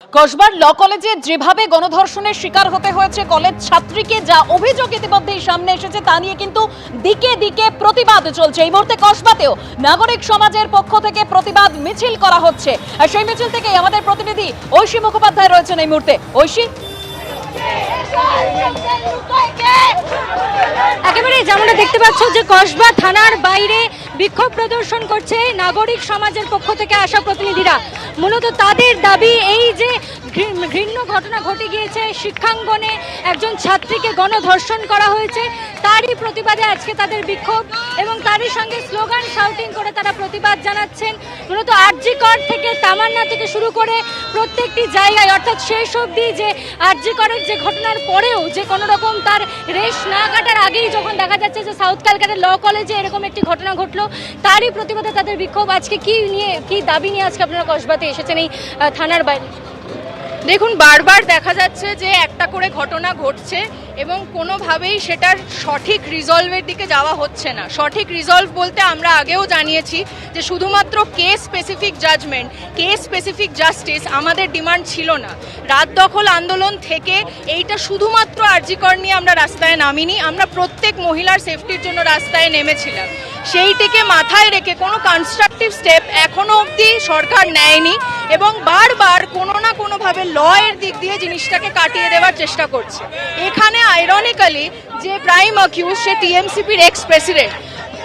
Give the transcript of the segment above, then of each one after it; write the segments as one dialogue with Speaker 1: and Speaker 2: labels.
Speaker 1: কসবার ল কলেজে যেভাবে গণধর্ষণের শিকার হতে হয়েছে কলেজ ছাত্রীকে, যা অভিযোগ ইতিমধ্যেই সামনে এসেছে তা নিয়ে কিন্তু দিকে দিকে প্রতিবাদ চলছে। এই মুহূর্তে কসবাতেও নাগরিক সমাজের পক্ষ থেকে প্রতিবাদ মিছিল করা হচ্ছে, আর সেই মিছিল থেকে আমাদের প্রতিনিধি ঐশী মুখোপাধ্যায় রয়েছেন এই মুহূর্তে। ঐশী,
Speaker 2: একেবারে যেমনটা দেখতে পাচ্ছ যে কসবা থানার বাইরে বিক্ষোভ প্রদর্শন করছে নাগরিক সমাজের পক্ষ থেকে আসা প্রতিনিধিরা। মূলত তাদের দাবি এই যে ঘৃণ্য ঘটনা ঘটে গিয়েছে, শিক্ষাঙ্গনে একজন ছাত্রীকে গণধর্ষণ করা হয়েছে, তারই প্রতিবাদে আজকে তাদের বিক্ষোভ এবং তারই সঙ্গে স্লোগান শাউটিং করে তারা প্রতিবাদ জানাচ্ছেন। মূলত আরজিকর থেকে তামান্না থেকে শুরু করে প্রত্যেকটি জায়গায়, অর্থাৎ শেষ অবধি যে আরজিকরের যে ঘটনার পরেও যে কোনো রকম তার রেশ না কাটার আগেই যখন দেখা যাচ্ছে যে সাউথ ক্যালকাটা ল কলেজে এরকম একটি ঘটনা ঘটলো, তারই প্রতিবাদে তাদের বিক্ষোভ। আজকে কি দাবি নিয়ে আজকে আপনারা কসবাতে এসেছেন এই থানার বাইরে?
Speaker 3: দেখুন, বারবার দেখা যাচ্ছে যে একটা করে ঘটনা ঘটছে এবং কোনোভাবেই সেটার সঠিক রিজলভের দিকে যাওয়া হচ্ছে না। সঠিক রিজলভ বলতে আমরা আগেও জানিয়েছি যে শুধুমাত্র case specific judgement, case specific justice আমাদের ডিমান্ড ছিল না। রাত দখল আন্দোলন থেকে এইটা শুধুমাত্র আরজিকর নিয়ে আমরা রাস্তায় নামিনি, আমরা প্রত্যেক মহিলার সেফটির জন্য রাস্তায় নেমেছিলাম। সেইটিকে মাথায় রেখে কোনো কনস্ট্রাকটিভ স্টেপ এখনো অবধি সরকার নেয়নি এবং বারবার কোনো না কোনোভাবে ল এর দিক দিয়ে জিনিসটাকে কাটিয়ে দেওয়ার চেষ্টা করছে। এখানে আইরনিক্যালি যে প্রাইম অ্যাকিউজ, সে টিএমসিপির এক্স প্রেসিডেন্ট,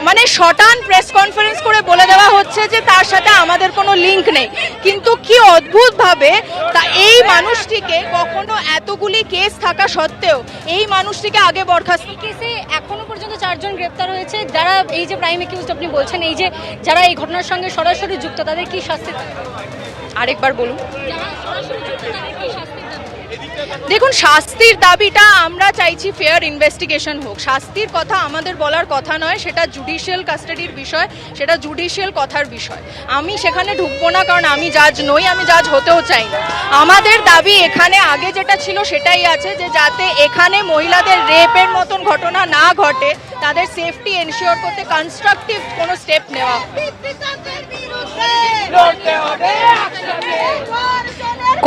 Speaker 3: মানে শটান প্রেস কনফারেন্স করে বলে দেওয়া হচ্ছে যে তার সাথে আমাদের কোনো লিঙ্ক নেই। কিন্তু কি অদ্ভুতভাবে তা এই মানুষটিকে কখনো এতগুলি কেস থাকা সত্ত্বেও এই মানুষটিকে আগে বরখাস্ত।
Speaker 2: এই কেসে এখনো পর্যন্ত 4 জন গ্রেপ্তার হয়েছে, যারা এই যে প্রাইম অ্যাকিউজড আপনি বলছেন, এই যে যারা এই ঘটনার সঙ্গে সরাসরি যুক্ত, তাদের কি শাস্তি?
Speaker 3: আরেকবার বলুন। দেখুন, শাস্তির দাবিটা আমরা চাইছি ফেয়ার ইনভেস্টিগেশন হোক। শাস্তির কথা আমাদের বলার কথা নয়, সেটা জুডিশিয়াল কাস্টাডির বিষয়, সেটা জুডিশিয়াল কথার বিষয়। আমি সেখানে ঢুকবো না, কারণ আমি জাজ নই, আমি জাজ হতেও চাই না। আমাদের দাবি এখানে আগে যেটা ছিল সেটাই আছে, যে যাতে এখানে মহিলাদের রেপের মতন ঘটনা না ঘটে, তাদের সেফটি এনশিওর করতে কনস্ট্রাকটিভ কোনো স্টেপ নেওয়া হয়।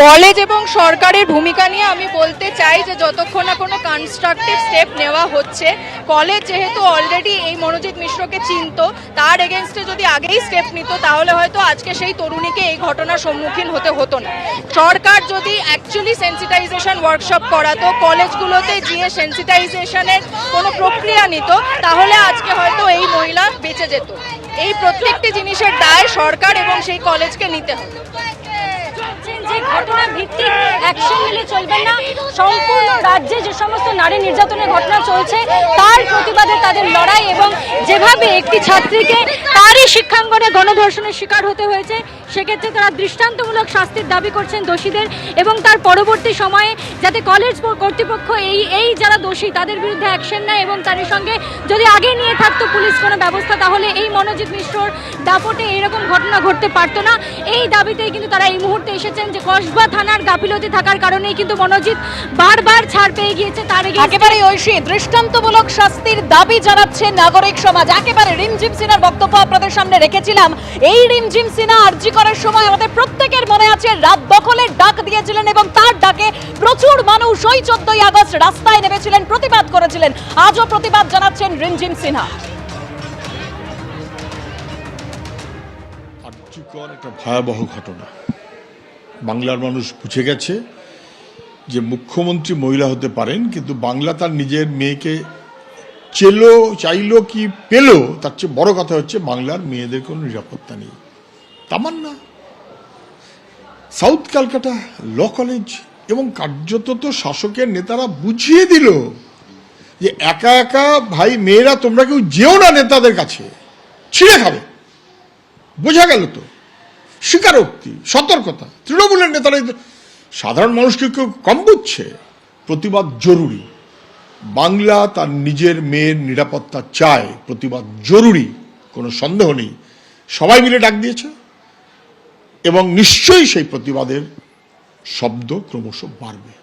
Speaker 3: কলেজ এবং সরকারের ভূমিকা নিয়ে আমি বলতে চাই যে যতক্ষণ না কোনো কনস্ট্রাকটিভ স্টেপ নেওয়া হচ্ছে, কলেজ যেহেতু অলরেডি এই মনোজিৎ মিশ্রকে চিনত, তার এগেনস্টে যদি আগেই স্টেপ নিত তাহলে হয়তো আজকে সেই তরুণীকে এই ঘটনার সম্মুখীন হতে হতো না। সরকার যদি অ্যাকচুয়ালি সেন্সিটাইজেশন ওয়ার্কশপ করাতো, কলেজগুলোতে গিয়ে সেন্সিটাইজেশনের কোনো প্রক্রিয়া নিত, তাহলে আজকে হয়তো এই মহিলা বেঁচে যেত। এই প্রত্যেকটি জিনিসের দায় সরকার এবং সেই কলেজকে নিতে হবে।
Speaker 2: যে ঘটনা ভিত্তিক অ্যাকশন নিলে চলবে না, সম্পূর্ণ রাজ্যে যে সমস্ত নারী নির্যাতনের ঘটনা চলছে তার প্রতিবাদে তাদের লড়াই, এবং যেভাবে একটি ছাত্রীকে তারই শিক্ষাঙ্গনে গণধর্ষণের শিকার হতে হয়েছে, সেক্ষেত্রে তারা দৃষ্টান্তমূলক শাস্তির দাবি করছেন দোষীদের, এবং তার পরবর্তী সময়ে যাতে কলেজ কর্তৃপক্ষ এই যারা দোষী তাদের বিরুদ্ধে অ্যাকশন নেয়, এবং তার সঙ্গে যদি আগে নিয়ে থাকতো পুলিশ কোনো ব্যবস্থা, তাহলে এই মনোজিৎ মিশ্রর দাপটে এইরকম ঘটনা ঘটতে পারতো না। এই দাবিতেই কিন্তু তারা এই মুহূর্তে এসেছেন যে কসবা থানার গাফিলতি থাকার কারণেই কিন্তু মনোজিৎ বারবার ছাড় পেয়ে গিয়েছে। তার
Speaker 1: একেবারে ঐশী, দৃষ্টান্তমূলক শাস্তির দাবি জানাচ্ছে নাগরিক সমাজ। একেবারে রিমঝিম সিনহার বক্তব্য আপনাদের সামনে রেখেছিলাম। এই রিমঝিম সিনহা আরজি করার সময় আমাদের প্রত্যেকের মনে আছে রাত দখলের ডাক দিয়েছিলেন, এবং তার ডাকে প্রচুর মানুষ ওই 14ই আগস্ট রাস্তায় নেমেছিলেন, প্রতিবাদ করেছিলেন। আজও প্রতিবাদ জানাচ্ছেন রিমঝিম সিনহা।
Speaker 4: আরজিকর একটা ভয়াবহ ঘটনা। বাংলার মানুষ বুঝে গেছে যে মুখ্যমন্ত্রী মহিলা হতে পারেন, কিন্তু বাংলা তার নিজের মেয়েকে চাইলো কি পেল, তার চেয়ে বড় কথা হচ্ছে বাংলার মেয়েদের কোনো নিরাপত্তা নেই। তামান্না সাউথ ক্যালকাটা ল কলেজ, এবং কার্যত তো শাসকের নেতারা বুঝিয়ে দিল যে একা একা ভাই মেয়েরা তোমরা কেউ যেও না নেতাদের কাছে, ছিঁড়ে খাবে। বোঝা গেল তো, স্বীকারোক্তি, সতর্কতা। তৃণমূলের নেতারা সাধারণ মানুষকে কেউ কম বুঝছে। প্রতিবাদ জরুরি। বাংলা তার নিজের মেয়ের নিরাপত্তা চায়, প্রতিবাদ জরুরি, কোনো সন্দেহ নেই। সবাই মিলে ডাক দিয়েছে এবং নিশ্চয়ই সেই প্রতিবাদের শব্দ ক্রমশ বাড়বে।